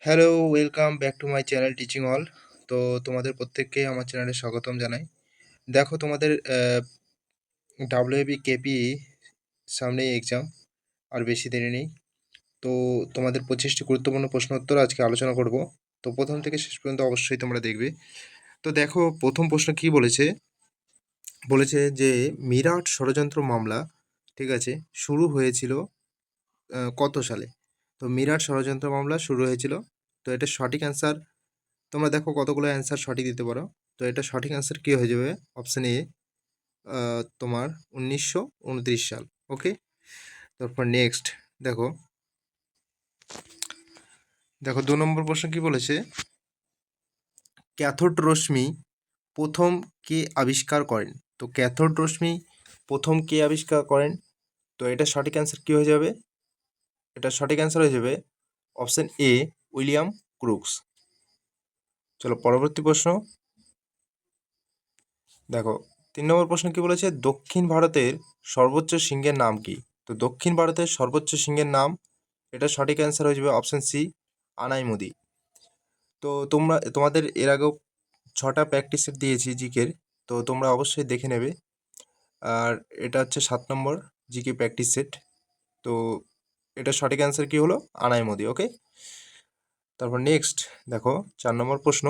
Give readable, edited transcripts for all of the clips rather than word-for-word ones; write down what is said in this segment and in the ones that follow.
Hello, welcome back to my channel teaching all. তো তোমাদের প্রত্যেককে আমার চ্যানেলে স্বাগতম জানাই। দেখো তোমাদের ডাব্লিউবি কেপি সামনেই এক্সাম, আর বেশি দেরি নেই। তো তোমাদের 25টি গুরুত্বপূর্ণ প্রশ্ন উত্তর আজকে আলোচনা করব। তো প্রথম থেকে শেষ পর্যন্ত অবশ্যই তোমরা দেখবে। তো দেখো প্রথম প্রশ্ন কি বলেছে, বলেছে যে মিরাট ষড়যন্ত্র মামলা, ঠিক আছে, শুরু হয়েছিল কত সালে? তো মিরাট ষড়যন্ত্র মামলা শুরু হয়েছিল, তো এটা সঠিক অ্যান্সার। তোমরা দেখো কতগুলো অ্যান্সার সঠিক দিতে পারো। তো এটা সঠিক অ্যান্সার কী হয়ে যাবে? অপশান এ, তোমার 1929 সাল। ওকে, তারপর নেক্সট দেখো, দেখো 2 নম্বর প্রশ্ন কি বলেছে, ক্যাথোড রশ্মি প্রথম কে আবিষ্কার করেন? তো ক্যাথোড রশ্মি প্রথম কে আবিষ্কার করেন? তো এটা সঠিক অ্যান্সার কী হয়ে যাবে? এটা সঠিক অ্যান্সার হয়ে যাবে অপশান এ, উইলিয়াম ক্রুক্স। চলো পরবর্তী প্রশ্ন দেখো, 3 নম্বর প্রশ্ন কি বলেছে, দক্ষিণ ভারতের সর্বোচ্চ শৃঙ্গের নাম কি? তো দক্ষিণ ভারতের সর্বোচ্চ শৃঙ্গের নাম, এটা সঠিক অ্যান্সার হয়ে যাবে অপশান সি, আনাইমুদি। তো তোমাদের এর আগেও 6টা প্র্যাকটিস সেট দিয়েছি জিকের, তো তোমরা অবশ্যই দেখে নেবে। আর এটা হচ্ছে 7 নম্বর জিকে প্র্যাকটিস সেট। তো এটা সঠিক অ্যান্সার কি হলো? আনাইমুদি। ওকে, তারপর নেক্সট দেখো 4 নম্বর প্রশ্ন,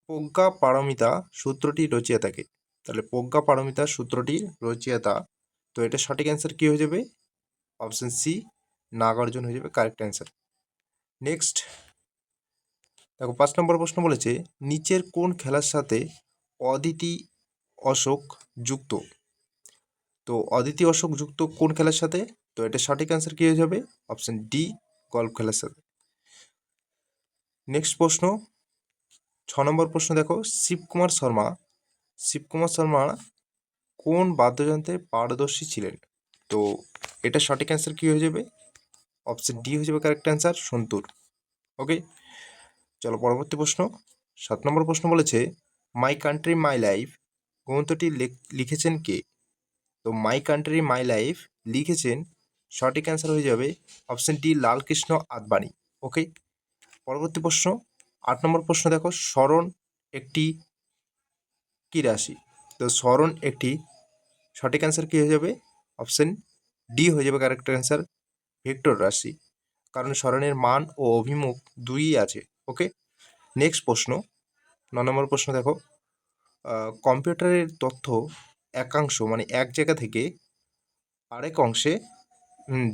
প্রজ্ঞা পারমিতা সূত্রটি রচয়িতাকে? তাহলে প্রজ্ঞা পারমিতা সূত্রটির রচয়িতা, তো এটা সঠিক অ্যান্সার কী হয়ে যাবে? অপশান সি, নাগার্জুন হয়ে যাবে কারেক্ট অ্যান্সার। নেক্সট দেখো 5 নম্বর প্রশ্ন বলেছে, নিচের কোন খেলার সাথে অদিতি অশোক যুক্ত? তো অদিতি অশোক যুক্ত কোন খেলার সাথে? তো এটা সঠিক অ্যান্সার কী হয়ে যাবে? অপশান ডি, গল্ফ খেলার সাথে। নেক্সট প্রশ্ন 6 নম্বর প্রশ্ন দেখো, শিবকুমার শর্মা কোন বাদ্যযন্ত্রে পারদর্শী ছিলেন? তো এটা সঠিক অ্যান্সার কী হয়ে যাবে? অপশান ডি হয়ে যাবে কারেক্ট অ্যান্সার, সন্তুর। ওকে, চলো পরবর্তী প্রশ্ন 7 নম্বর প্রশ্ন বলেছে, মাই কান্ট্রি মাই লাইফ গ্রন্থটি লিখেছেন কে? তো মাই কান্ট্রি মাই লাইফ লিখেছেন, সঠিক অ্যান্সার হয়ে যাবে অপশান ডি, লালকৃষ্ণ আদবানি। ওকে, পরবর্তী প্রশ্ন 8 নম্বর প্রশ্ন দেখো, স্মরণ একটি কি রাশি? তো স্মরণ একটি, সঠিক অ্যান্সার কী হয়ে যাবে? অপশান ডি হয়ে যাবে কারেক্ট অ্যান্সার, ভেক্টর রাশি, কারণ স্মরণের মান ও অভিমুখ দুইই আছে। ওকে, নেক্সট প্রশ্ন 9 নম্বর প্রশ্ন দেখো, কম্পিউটারের তথ্য একাংশ মানে এক জায়গা থেকে আরেক অংশে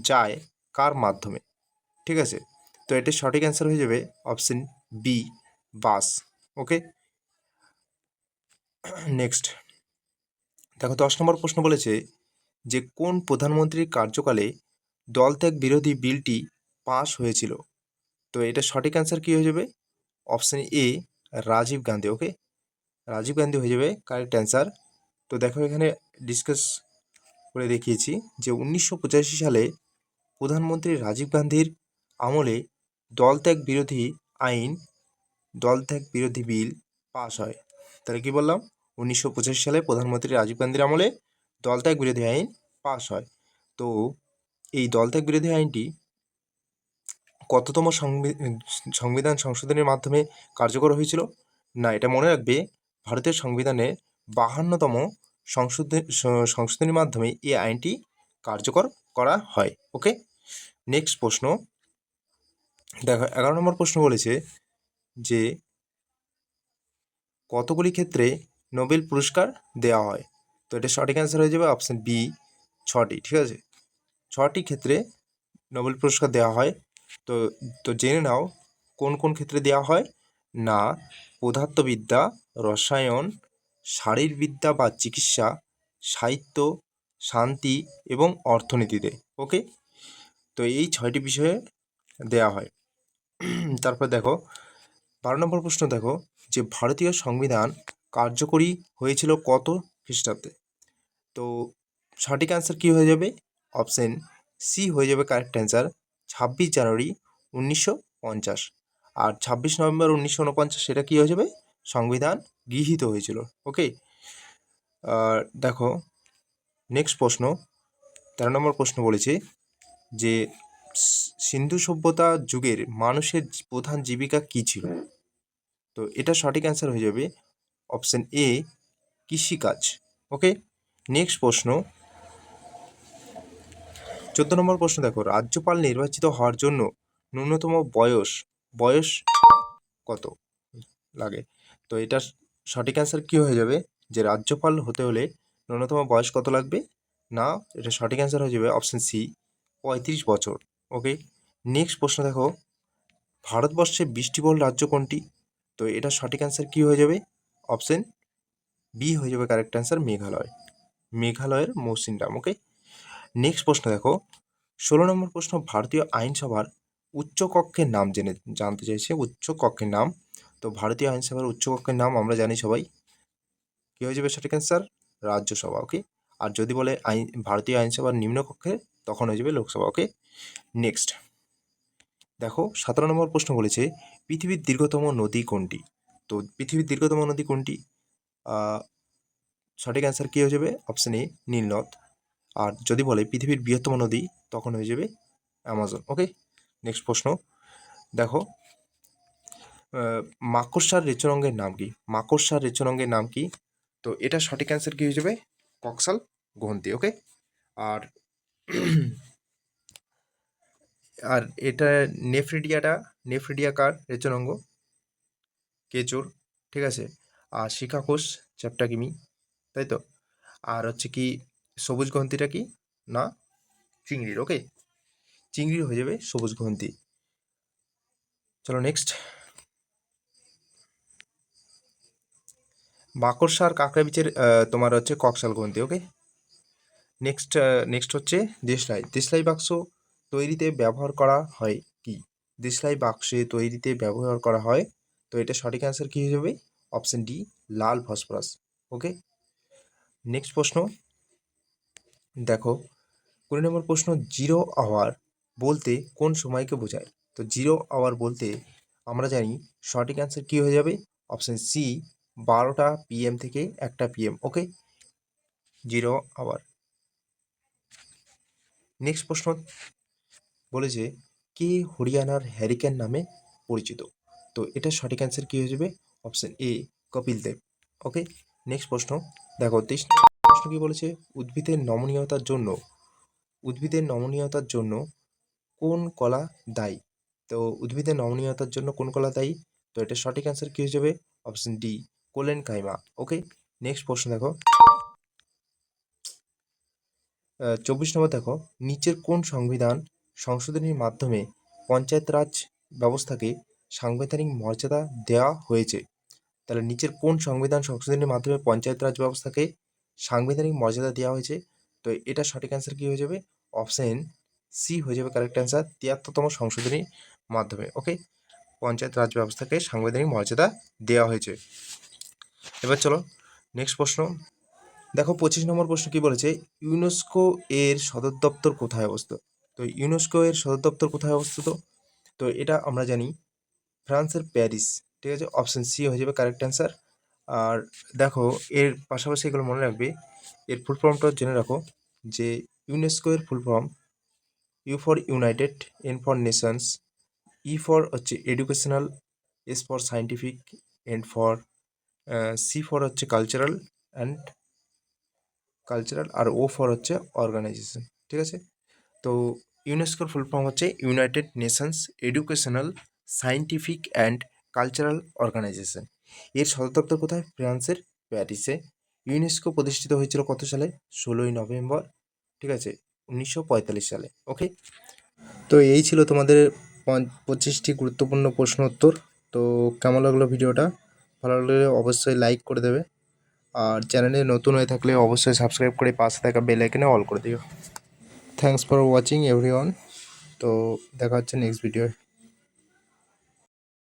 যায় কার মাধ্যমে? ঠিক আছে, তো এটির সঠিক অ্যান্সার হয়ে যাবে অপশান বি, বাস। ওকে, নেক্সট দেখো 10 নম্বর প্রশ্ন বলেছে যে কোন প্রধানমন্ত্রীর কার্যকালে দলত্যাগ বিরোধী বিলটি পাস হয়েছিল? তো এটা সঠিক অ্যান্সার কী হয়ে যাবে? Option A, Rajiv Gandhi. Okay, Rajiv Gandhi হয়ে যাবে কারেক্ট অ্যান্সার। তো দেখো এখানে ডিসকাস করে দেখিয়েছি যে 1985 সালে প্রধানমন্ত্রী রাজীব গান্ধীর আমলে দলত্যাগ বিরোধী আইন, দলত্যাগ বিরোধী বিল পাস হয়। তাহলে কি বললাম? 1985 সালে প্রধানমন্ত্রী রাজীব গান্ধীর আমলে দলত্যাগ বিরোধী আইন পাস হয়। তো এই দলত্যাগ বিরোধী আইনটি কততম সংবিধান সংশোধনের মাধ্যমে কার্যকর হয়েছিল? না, এটা মনে রাখবে, ভারতের সংবিধানের 52তম সংশোধনীর মাধ্যমে এই আইনটি কার্যকর করা হয়। ওকে, নেক্সট প্রশ্ন দেখো 11 নম্বর প্রশ্ন বলেছে যে কতগুলি ক্ষেত্রে নোবেল পুরস্কার দেওয়া হয়? তো এটা সঠিক অ্যান্সার হয়ে যাবে অপশান বি, 6টি। ঠিক আছে, 6টি ক্ষেত্রে নোবেল পুরস্কার দেওয়া হয়। তো তো জেনে নাও কোন কোন ক্ষেত্রে দেওয়া হয়। না, পদার্থবিদ্যা, রসায়ন, শারীরবিদ্যা বা চিকিৎসা, সাহিত্য, শান্তি এবং অর্থনীতিতে। ওকে, তো এই 6টি বিষয়ে দেওয়া হয়। তারপর দেখো 12 নম্বর প্রশ্ন দেখো, যে ভারতীয় সংবিধান কার্যকরী হয়েছিল কত খ্রিস্টাব্দে? তো সঠিক অ্যান্সার কী হয়ে যাবে? অপশান সি হয়ে যাবে কারেক্ট অ্যান্সার, 26 জানুয়ারি 1950। আর 26 নভেম্বর 1949 সেটা কী হয়ে যাবে? সংবিধান গৃহীত হয়েছিল। ওকে, দেখো নেক্সট প্রশ্ন 13 নম্বর প্রশ্ন বলেছে যে সিন্ধু সভ্যতা যুগের মানুষের প্রধান জীবিকা কী ছিল? তো এটা সঠিক অ্যান্সার হয়ে যাবে অপশন এ কৃষিকাজ। ওকে, নেক্সট প্রশ্ন 14 নম্বর প্রশ্ন দেখো, রাজ্যপাল নির্বাচিত হওয়ার জন্য ন্যূনতম বয়স কত লাগে? তো এটার সঠিক অ্যান্সার কী হয়ে যাবে যে রাজ্যপাল হতে হলে ন্যূনতম বয়স কত লাগবে? না, এটা সঠিক অ্যান্সার হয়ে যাবে অপশন সি 35 বছর। ওকে, নেক্সট প্রশ্ন দেখো, ভারতবর্ষে বৃষ্টিবহুল রাজ্য কোনটি? তো এটা সঠিক অ্যান্সার কী হয়ে যাবে? অপশন বি হয়ে যাবে কারেক্ট অ্যান্সার মেঘালয়ের মৌসিনরাম। ওকে, নেক্সট প্রশ্ন দেখো 16 নম্বর প্রশ্ন, ভারতীয় আইনসভার উচ্চকক্ষের নাম জানতে চাইছে উচ্চকক্ষের নাম। তো ভারতীয় আইনসভার উচ্চকক্ষের নাম আমরা জানি সবাই, কী হয়ে যাবে সঠিক অ্যান্সার? রাজ্যসভা। ওকে, আর যদি বলে ভারতীয় আইনসভার নিম্নকক্ষে তখন হয়ে যাবে লোকসভা। ওকে, নেক্সট দেখো 17 নম্বর প্রশ্ন বলেছে পৃথিবীর দীর্ঘতম নদী কোনটি? তো পৃথিবীর দীর্ঘতম নদী কোনটি? সঠিক অ্যান্সার কী হয়ে যাবে? অপশন এ নীলনদ। আর যদি বলে পৃথিবীর বৃহত্তম নদী তখন হয়ে যাবে অ্যামাজন। ওকে, নেক্সট প্রশ্ন দেখো, মাকড়সার রেচনাঙ্গের নাম কি? মাকড়সার রেচনাঙ্গের নাম কি? তো এটা সঠিক অ্যান্সার কী হয়ে যাবে? কক্সাল গ্রন্থি। ওকে, আর আর এটা নেফ্রিডিয়াকার রেচনাঙ্গ কেচোর, ঠিক আছে। আর শিখাকোষ চ্যাপ্টাকিমি, তাই তো। আর হচ্ছে কি সবুজ গ্রন্থিটা কি? না, চিংড়ির। ওকে, চিংড়ির হয়ে যাবে সবুজ গ্রন্থি। চলো নেক্সট, মাকড়সা আর কাঁকড়া বীচের তোমার হচ্ছে কক্সাল গ্রন্থি। ওকে, নেক্সট হচ্ছে দেশলাই বাক্স তৈরিতে ব্যবহার করা হয় কি? দেশলাই বাক্সে তৈরিতে ব্যবহার করা হয়, তো এটা সঠিক অ্যান্সার কী হয়ে যাবে? অপশন ডি লাল ফসফরাস। ওকে, নেক্সট প্রশ্ন দেখো 20 নম্বর প্রশ্ন, জিরো আওয়ার বলতে কোন সময়কে বোঝায়? তো জিরো আওয়ার বলতে আমরা জানি সঠিক অ্যান্সার কী হয়ে যাবে? অপশন সি 12টা PM থেকে 1টা PM। ওকে, জিরো আওয়ার। নেক্সট প্রশ্ন বলেছে কে হরিয়ানার হ্যারিকেন নামে পরিচিত? তো এটা সঠিক অ্যান্সার কী হয়ে যাবে? Option A Kapil Dev. Okay, next প্রশ্ন দেখো 23 প্রশ্ন কী বলেছে, উদ্ভিদের নমনীয়তার জন্য কোন কলা দায়ী? তো উদ্ভিদের নমনীয়তার জন্য কোন কলা দায়ী? তো এটা সঠিক অ্যান্সার কী হয়ে যাবে? অপশন ডি কোলেন কাইমা। ওকে, নেক্সট প্রশ্ন দেখো 24 নম্বর দেখো, নিচের কোন সংবিধান সংশোধনীর মাধ্যমে পঞ্চায়েত রাজ ব্যবস্থাকে সাংবিধানিক মর্যাদা দেওয়া হয়েছে? তাহলে নিচের কোন সংবিধান সংশোধনীর মাধ্যমে পঞ্চায়েত রাজ ব্যবস্থাকে সাংবিধানিক মর্যাদা দেওয়া হয়েছে? তো এটা সঠিক অ্যান্সার কী হয়ে যাবে? অপশন সি হয়ে যাবে কারেক্ট অ্যান্সার 73তম সংশোধনীর মাধ্যমে। ওকে, পঞ্চায়েত রাজ ব্যবস্থাকে সাংবিধানিক মর্যাদা দেওয়া হয়েছে। এবার চলো নেক্সট প্রশ্ন দেখো 25 নম্বর প্রশ্ন কি বলেছে, ইউনেস্কো এর সদর দপ্তর কোথায় অবস্থিত? তো ইউনেস্কো এর সদর দপ্তর কোথায় অবস্থিত? তো এটা আমরা জানি ফ্রান্সের প্যারিস, ঠিক আছে। অপশন সি হয়ে যাবে কারেক্ট অ্যান্সার। আর দেখো এর পাশাপাশি এগুলো মনে রাখবে, এর ফুল ফর্মটাও জেনে রাখো যে ইউনেস্কো এর full form U for United, N for Nations, E for হচ্ছে Educational, S for Scientific, N for C for হচ্ছে কালচারাল আর ও ফর হচ্ছে অর্গানাইজেশন, ঠিক আছে। তো ইউনেস্কোর ফুল ফর্ম হচ্ছে United Nations Educational Scientific and Cultural Organization. এর সদর দপ্তর কোথায়? ফ্রান্সের প্যারিসে। ইউনেস্কো প্রতিষ্ঠিত হয়েছিল কত সালে? 16ই নভেম্বর, ঠিক আছে, 1945 সালে। ওকে, তো এই ছিল তোমাদের 25টি গুরুত্বপূর্ণ প্রশ্ন উত্তর। তো কেমন লাগলো ভিডিওটা? ভালো লাগলে অবশ্যই লাইক করে দেবে, আর চ্যানেলে নতুন হয়ে থাকলে অবশ্যই সাবস্ক্রাইব করে পাশে থাকা বেল আইকনে অল করে দিও। Thanks for watching everyone. তো দেখা হচ্ছে নেক্সট ভিডিও।